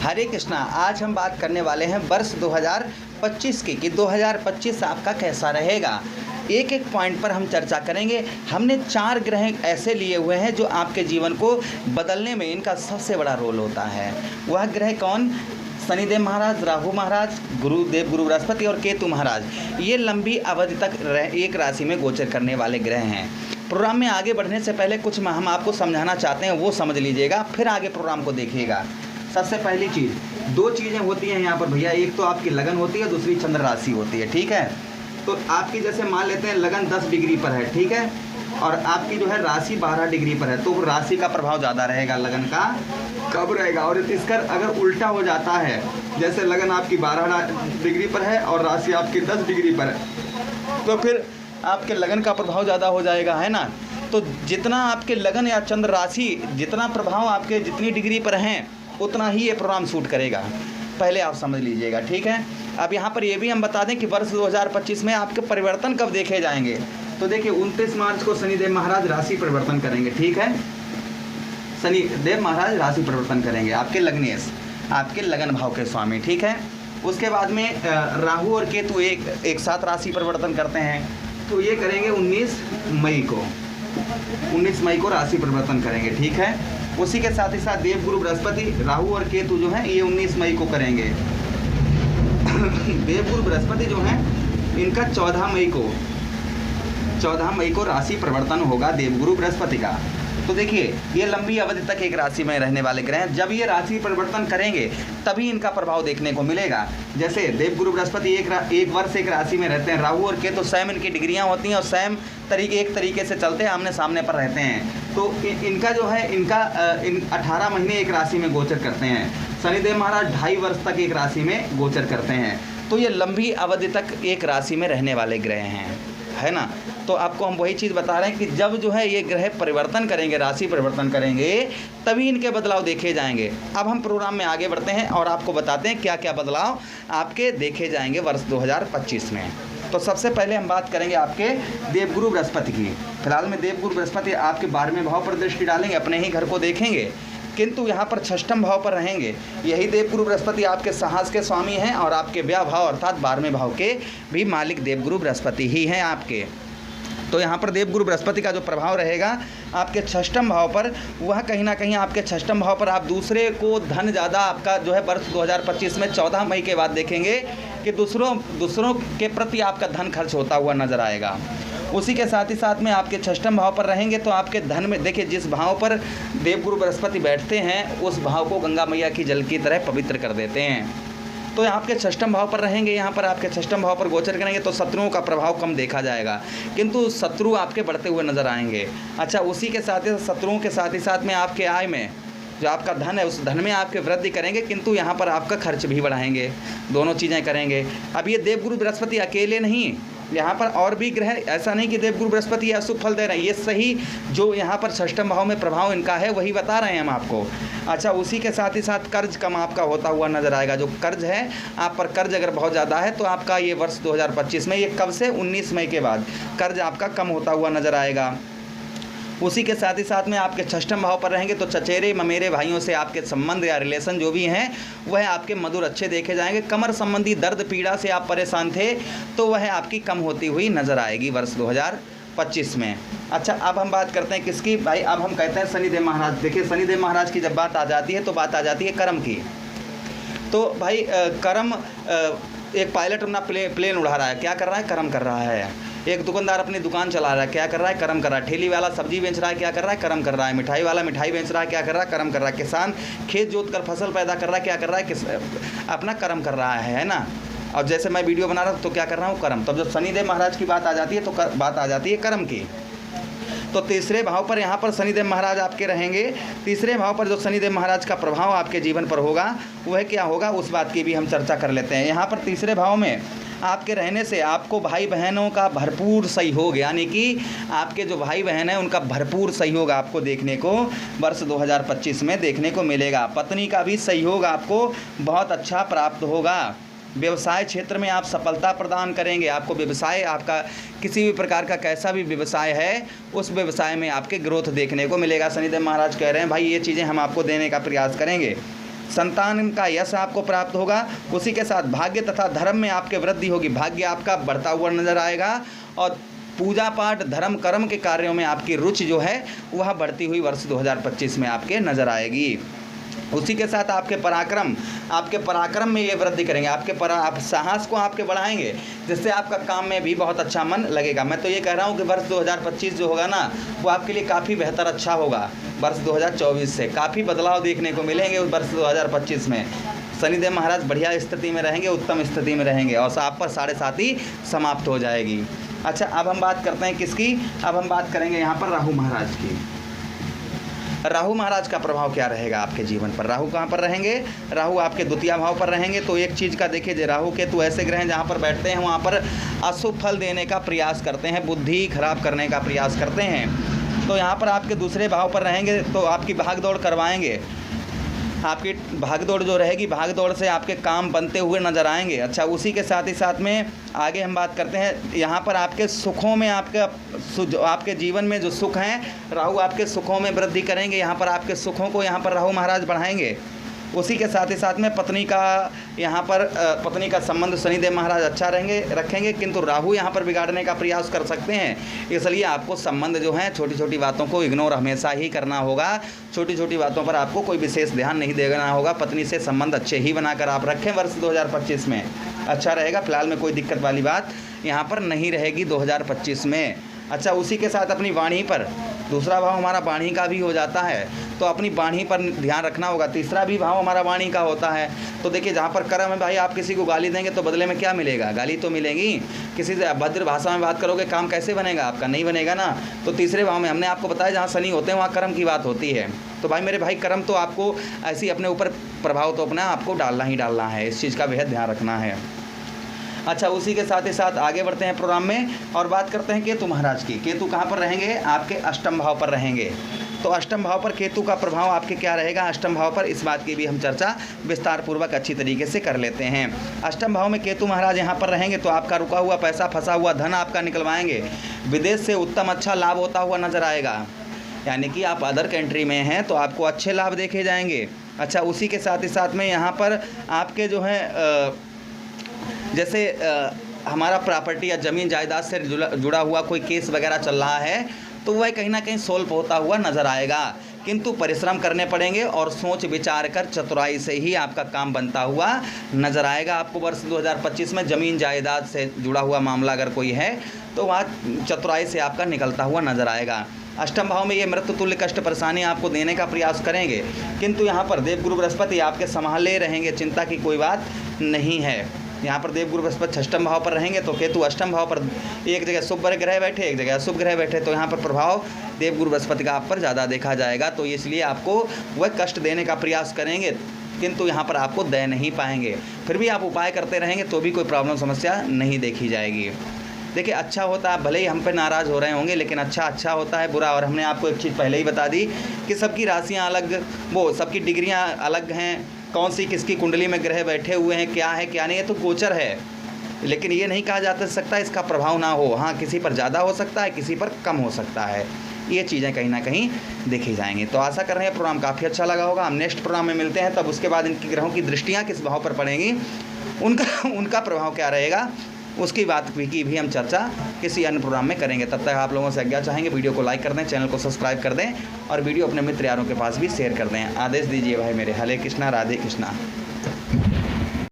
हरे कृष्णा। आज हम बात करने वाले हैं वर्ष 2025 की कि 2025 आपका कैसा रहेगा। एक एक पॉइंट पर हम चर्चा करेंगे। हमने 4 ग्रह ऐसे लिए हुए हैं जो आपके जीवन को बदलने में इनका सबसे बड़ा रोल होता है। वह ग्रह कौन? शनिदेव महाराज, राहु महाराज, गुरु बृहस्पति और केतु महाराज। ये लंबी अवधि तक एक राशि में गोचर करने वाले ग्रह हैं। प्रोग्राम में आगे बढ़ने से पहले कुछ हम आपको समझाना चाहते हैं, वो समझ लीजिएगा, फिर आगे प्रोग्राम को देखिएगा। सबसे पहली चीज़, 2 चीज़ें होती हैं यहाँ पर भैया। एक तो आपकी लगन होती है, दूसरी चंद्र राशि होती है। ठीक है, तो आपकी जैसे मान लेते हैं लगन 10 डिग्री पर है, ठीक है, और आपकी जो है राशि 12 डिग्री पर है, तो राशि का प्रभाव ज़्यादा रहेगा, लगन का कब रहेगा। और इसका अगर उल्टा हो जाता है, जैसे लगन आपकी 12 डिग्री पर है और राशि आपकी 10 डिग्री पर है, तो फिर आपके लगन का प्रभाव ज़्यादा हो जाएगा, है ना। तो जितना आपके लगन या चंद्र राशि, जितना प्रभाव आपके जितनी डिग्री पर हैं, उतना ही ये प्रोग्राम सूट करेगा। पहले आप समझ लीजिएगा, ठीक है। अब यहाँ पर ये भी हम बता दें कि वर्ष 2025 में आपके परिवर्तन कब देखे जाएंगे। तो देखिए 29 मार्च को शनिदेव महाराज राशि परिवर्तन करेंगे, ठीक है। शनिदेव महाराज राशि परिवर्तन करेंगे, आपके लग्नेश, आपके लगन भाव के स्वामी, ठीक है। उसके बाद में राहु और केतु एक साथ राशि परिवर्तन करते हैं, तो ये करेंगे 19 मई को राशि परिवर्तन करेंगे, ठीक है। उसी के साथ ही साथ देवगुरु बृहस्पति, राहु और केतु जो हैं ये 19 मई को करेंगे। देवगुरु बृहस्पति जो हैं इनका 14 मई को राशि परिवर्तन होगा देवगुरु बृहस्पति का। तो देखिए ये लंबी अवधि तक एक राशि में रहने वाले ग्रह हैं। जब ये राशि परिवर्तन करेंगे तभी इनका प्रभाव देखने को मिलेगा। जैसे देवगुरु बृहस्पति एक वर्ष एक राशि में रहते हैं, राहु और केतु सेम इनकी डिग्रियां होती हैं और सेम एक तरीके से चलते हैं, आमने सामने पर रहते हैं। तो इनका जो है इन 18 महीने एक राशि में गोचर करते हैं। शनिदेव महाराज 2.5 वर्ष तक एक राशि में गोचर करते हैं। तो ये लंबी अवधि तक एक राशि में रहने वाले ग्रह हैं, है ना। तो आपको हम वही चीज़ बता रहे हैं कि जब जो है ये ग्रह परिवर्तन करेंगे, राशि परिवर्तन करेंगे, तभी इनके बदलाव देखे जाएंगे। अब हम प्रोग्राम में आगे बढ़ते हैं और आपको बताते हैं क्या क्या बदलाव आपके देखे जाएंगे वर्ष 2025 में। तो सबसे पहले हम बात करेंगे आपके देवगुरु बृहस्पति की। फिलहाल में देवगुरु बृहस्पति आपके 12वें भाव पर दृष्टि डालेंगे, अपने ही घर को देखेंगे, किंतु यहाँ पर 6ठम भाव पर रहेंगे। यही देवगुरु बृहस्पति आपके साहस के स्वामी हैं और आपके व्यय भाव अर्थात 12वें भाव के भी मालिक देवगुरु बृहस्पति ही हैं आपके। तो यहाँ पर देवगुरु बृहस्पति का जो प्रभाव रहेगा आपके 6ठम भाव पर, वह कहीं ना कहीं आपके 6ठम भाव पर आप दूसरे को धन ज़्यादा आपका जो है वर्ष 2025 में 14 मई के बाद देखेंगे कि दूसरों के प्रति आपका धन खर्च होता हुआ नज़र आएगा। उसी के साथ ही साथ में आपके 6ठम भाव पर रहेंगे तो आपके धन में देखिए जिस भाव पर देवगुरु बृहस्पति बैठते हैं उस भाव को गंगा मैया की जल की तरह पवित्र कर देते हैं। तो आपके 6ठम भाव पर रहेंगे, यहाँ पर आपके 6ठम भाव पर गोचर करेंगे तो शत्रुओं का प्रभाव कम देखा जाएगा, किंतु शत्रु आपके बढ़ते हुए नजर आएंगे। अच्छा, उसी के साथ ही शत्रुओं के साथ ही साथ में आपके आय में जो आपका धन है उस धन में आपके वृद्धि करेंगे, किंतु यहाँ पर आपका खर्च भी बढ़ाएंगे, दोनों चीज़ें करेंगे। अब ये देवगुरु बृहस्पति अकेले नहीं, यहाँ पर और भी ग्रह, ऐसा नहीं कि देवगुरु बृहस्पति अशुभ फल दे रहे हैं, ये सही जो यहाँ पर 6ठम भाव में प्रभाव इनका है वही बता रहे हैं हम आपको। अच्छा, उसी के साथ ही साथ कर्ज कम आपका होता हुआ नज़र आएगा। जो कर्ज है आप पर, कर्ज अगर बहुत ज़्यादा है तो आपका ये वर्ष 2025 में, ये कब से, 19 मई के बाद कर्ज आपका कम होता हुआ नज़र आएगा। उसी के साथ ही साथ में आपके 6ठम भाव पर रहेंगे तो चचेरे ममेरे भाइयों से आपके संबंध या रिलेशन जो भी हैं वह आपके मधुर अच्छे देखे जाएंगे। कमर संबंधी दर्द पीड़ा से आप परेशान थे तो वह आपकी कम होती हुई नज़र आएगी वर्ष 2025 में। अच्छा, अब हम बात करते हैं किसकी भाई, अब हम कहते हैं शनिदेव महाराज। देखिए शनिदेव महाराज की जब बात आ जाती है तो बात आ जाती है कर्म की। तो भाई कर्म, एक पायलट अपना प्लेन उड़ा रहा है, क्या कर रहा है, कर्म कर रहा है। एक दुकानदार अपनी दुकान चला रहा है, क्या कर रहा है, कर्म कर रहा है। ठेली वाला सब्जी बेच रहा है, क्या कर रहा है, कर्म कर रहा है। मिठाई वाला मिठाई बेच रहा है, क्या कर रहा है, कर्म कर रहा है। किसान खेत जोत कर फसल पैदा कर रहा है, क्या कर रहा है, अपना कर्म कर रहा है ना। और जैसे मैं वीडियो बना रहा हूँ तो क्या कर रहा हूँ, कर्म। तब जब शनिदेव महाराज की बात आ जाती है तो बात आ जाती है कर्म की। तो तीसरे भाव पर यहाँ पर शनिदेव महाराज आपके रहेंगे। तीसरे भाव पर जो शनिदेव महाराज का प्रभाव आपके जीवन पर होगा वह क्या होगा, उस बात की भी हम चर्चा कर लेते हैं। यहाँ पर तीसरे भाव में आपके रहने से आपको भाई बहनों का भरपूर सहयोग, यानी कि आपके जो भाई बहन हैं उनका भरपूर सहयोग आपको देखने को वर्ष 2025 में देखने को मिलेगा। पत्नी का भी सहयोग आपको बहुत अच्छा प्राप्त होगा। व्यवसाय क्षेत्र में आप सफलता प्रदान करेंगे। आपको व्यवसाय, आपका किसी भी प्रकार का कैसा भी व्यवसाय है उस व्यवसाय में आपके ग्रोथ देखने को मिलेगा। शनिदेव महाराज कह रहे हैं भाई ये चीज़ें हम आपको देने का प्रयास करेंगे। संतान का यश आपको प्राप्त होगा। उसी के साथ भाग्य तथा धर्म में आपके वृद्धि होगी, भाग्य आपका बढ़ता हुआ नजर आएगा और पूजा पाठ धर्म कर्म के कार्यों में आपकी रुचि जो है वह बढ़ती हुई वर्ष 2025 में आपके नज़र आएगी। उसी के साथ आपके पराक्रम में ये वृद्धि करेंगे, आप साहस को आपके बढ़ाएंगे, जिससे आपका काम में भी बहुत अच्छा मन लगेगा। मैं तो ये कह रहा हूँ कि वर्ष 2025 जो होगा ना वो आपके लिए काफ़ी बेहतर अच्छा होगा। वर्ष 2024 से काफ़ी बदलाव देखने को मिलेंगे उस वर्ष 2025 में। शनिदेव महाराज बढ़िया स्थिति में रहेंगे, उत्तम स्थिति में रहेंगे और आप पर 7.5 समाप्त हो जाएगी। अच्छा, अब हम बात करते हैं किसकी, अब हम बात करेंगे यहाँ पर राहु महाराज की। राहु महाराज का प्रभाव क्या रहेगा आपके जीवन पर। राहु कहाँ पर रहेंगे, राहु आपके द्वितीय भाव पर रहेंगे। तो एक चीज़ का देखिए, जो राहु केतु ऐसे ग्रह हैं जहाँ पर बैठते हैं वहाँ पर अशुभ फल देने का प्रयास करते हैं, बुद्धि खराब करने का प्रयास करते हैं। तो यहाँ पर आपके दूसरे भाव पर रहेंगे तो आपकी भाग दौड़ करवाएंगे, आपकी भागदौड़ जो रहेगी, भागदौड़ से आपके काम बनते हुए नज़र आएंगे। अच्छा, उसी के साथ ही साथ में आगे हम बात करते हैं यहाँ पर आपके सुखों में, आपके जीवन में जो सुख हैं राहु आपके सुखों में वृद्धि करेंगे। यहाँ पर आपके सुखों को यहाँ पर राहु महाराज बढ़ाएंगे। उसी के साथ ही साथ में पत्नी का संबंध शनिदेव महाराज अच्छा रखेंगे, किंतु राहु यहाँ पर बिगाड़ने का प्रयास कर सकते हैं। इसलिए आपको संबंध जो हैं छोटी छोटी बातों को इग्नोर हमेशा ही करना होगा, छोटी छोटी बातों पर आपको कोई विशेष ध्यान नहीं देना होगा। पत्नी से संबंध अच्छे ही बनाकर आप रखें, वर्ष 2025 में अच्छा रहेगा। फिलहाल में कोई दिक्कत वाली बात यहाँ पर नहीं रहेगी 2025 में। अच्छा, उसी के साथ अपनी वाणी पर, दूसरा भाव हमारा वाणी का भी हो जाता है तो अपनी वाणी पर ध्यान रखना होगा। तीसरा भी भाव हमारा वाणी का होता है। तो देखिए, जहाँ पर कर्म है भाई, आप किसी को गाली देंगे तो बदले में क्या मिलेगा, गाली तो मिलेगी। किसी से अभद्र भाषा में बात करोगे, काम कैसे बनेगा आपका, नहीं बनेगा ना। तो तीसरे भाव में हमने आपको बताया जहाँ शनि होते हैं वहाँ कर्म की बात होती है। तो भाई मेरे भाई, कर्म तो आपको ऐसे ही अपने ऊपर प्रभाव तो अपना आपको डालना ही डालना है, इस चीज़ का बेहद ध्यान रखना है। अच्छा, उसी के साथ ही साथ आगे बढ़ते हैं प्रोग्राम में और बात करते हैं केतु महाराज की। केतु कहाँ पर रहेंगे, आपके अष्टम भाव पर रहेंगे। तो अष्टम भाव पर केतु का प्रभाव आपके क्या रहेगा, अष्टम भाव पर, इस बात की भी हम चर्चा विस्तार पूर्वक अच्छी तरीके से कर लेते हैं। अष्टम भाव में केतु महाराज यहाँ पर रहेंगे तो आपका रुका हुआ पैसा, फंसा हुआ धन आपका निकलवाएंगे। विदेश से उत्तम अच्छा लाभ होता हुआ नजर आएगा, यानी कि आप अदर कंट्री में हैं तो आपको अच्छे लाभ देखे जाएंगे। अच्छा, उसी के साथ ही साथ में यहाँ पर आपके जो है जैसे हमारा प्रॉपर्टी या ज़मीन जायदाद से जुड़ा हुआ कोई केस वगैरह चल रहा है तो वह कहीं ना कहीं सोल्व होता हुआ नज़र आएगा, किंतु परिश्रम करने पड़ेंगे और सोच विचार कर चतुराई से ही आपका काम बनता हुआ नज़र आएगा। आपको वर्ष 2025 में ज़मीन जायदाद से जुड़ा हुआ मामला अगर कोई है तो वहाँ चतुराई से आपका निकलता हुआ नज़र आएगा। अष्टम भाव में ये मृत्यु तुल्य कष्ट परेशानी आपको देने का प्रयास करेंगे, किंतु यहाँ पर देवगुरु बृहस्पति आपके संभाले रहेंगे, चिंता की कोई बात नहीं है। यहाँ पर देवगुरु बृहस्पति अष्टम भाव पर रहेंगे तो केतु अष्टम भाव पर, एक जगह शुभ ग्रह बैठे, एक जगह अशुभ ग्रह बैठे, तो यहाँ पर प्रभाव देवगुरु बृहस्पति का आप पर ज़्यादा देखा जाएगा। तो इसलिए आपको वह कष्ट देने का प्रयास करेंगे, किंतु यहाँ पर आपको दे नहीं पाएंगे। फिर भी आप उपाय करते रहेंगे तो भी कोई प्रॉब्लम समस्या नहीं देखी जाएगी। देखिए, अच्छा होता है, भले ही हम पे नाराज़ हो रहे होंगे लेकिन अच्छा होता है, बुरा। और हमने आपको एक चीज़ पहले ही बता दी कि सबकी राशियाँ अलग, वो सबकी डिग्रियाँ अलग हैं, कौन सी किसकी कुंडली में ग्रह बैठे हुए हैं, क्या है क्या नहीं है, तो गोचर है। लेकिन ये नहीं कहा जा सकता इसका प्रभाव ना हो। हाँ, किसी पर ज़्यादा हो सकता है, किसी पर कम हो सकता है, ये चीज़ें कहीं ना कहीं देखी जाएंगी। तो आशा कर रहे हैं प्रोग्राम काफ़ी अच्छा लगा होगा। हम नेक्स्ट प्रोग्राम में मिलते हैं, तब उसके बाद इनकी ग्रहों की दृष्टियाँ किस भाव पर पड़ेंगी, उनका प्रभाव क्या रहेगा, उसकी बात की भी हम चर्चा किसी अन्य प्रोग्राम में करेंगे। तब तक आप लोगों से आज्ञा चाहेंगे, वीडियो को लाइक कर दें, चैनल को सब्सक्राइब कर दें और वीडियो अपने मित्र यारों के पास भी शेयर कर दें। आदेश दीजिए भाई मेरे। हरे कृष्णा, राधे कृष्णा।